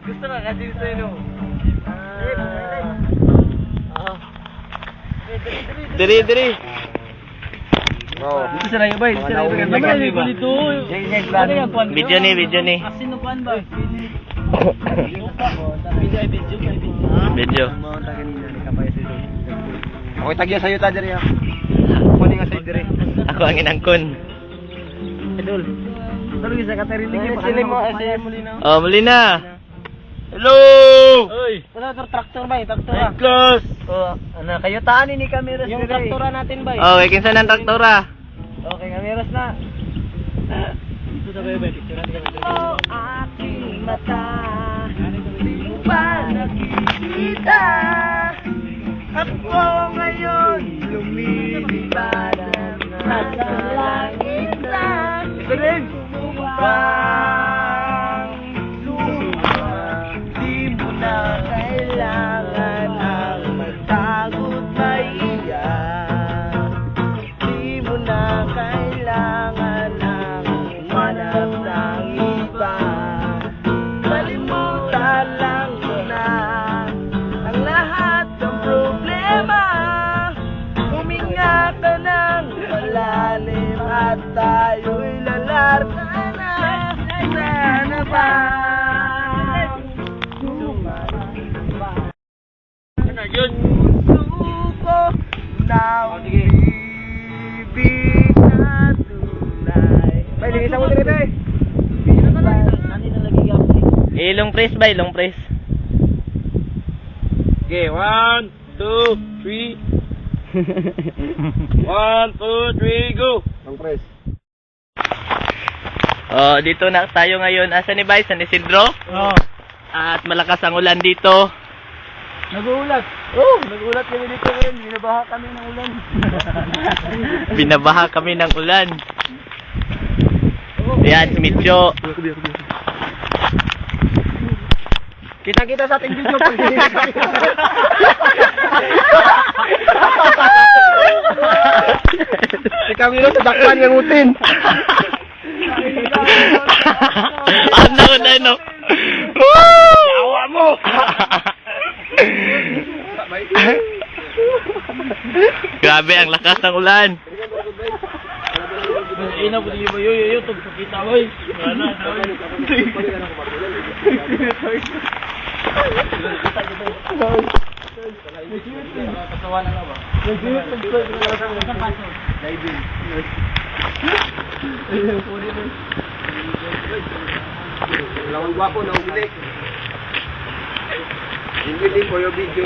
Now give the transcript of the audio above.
Gusto ka kasi sa'yo, no? Diri. Oh. Dito sila yung bay. Dito sila yung bay. Video ni. Asin ng kuhan ba? Video. Okay, tagya sa'yo ta, Jari. Kunin nga sa'yo, Jari. Ako ang inangkon. Idol. Tuloy sa katarinig. Sili mo, Oh, muli na. Hello! Oy! Wala ito, traktor ba? Traktora. Close! Oh, ano, kayo taan ni Camiros. Yung traktora natin ba? Okay, kinsa ng traktora? Okay, Camiros na. Ito sa bayo ba? Picture natin kami. Oh, aking mata, di mo ba nakikita? Ako ngayon, lumilipad na sa langit na. Ito rin! Bang luma, di mo na kailangan ang magtago't maiyak. Di mo na kailangan ang manap ng iba. Kalimutan lang mo na ang lahat ng problema. Huminga ka ng malalim at tayo'y lalarga na. Sana ba? Ano yun? Suko na ibig na tunay. Bay, linisan mo dito eh. Ilong press ba? Ilong press. Okay, 1, 2, 3. 1, 2, 3, go! Ang press. Oh, dito na tayo ngayon. Asa ni Bay? San Isidro? Oo. At malakas ang ulan dito. Nag-uulat. Oh, nag-uulat kami dito ngayon. Binabaha kami ng ulan. Binabaha kami ng ulan. Ayan, si Mityo. Kita-kita sa ating video pag si Camilo sa dakpan ng utin. Ano ko na, no? Yawa mo! Grabe, ang lakas ng ulan. Ina po di ba yo tug kita boy. Ana. Lawan guwapo na ulit. Hindi for your video.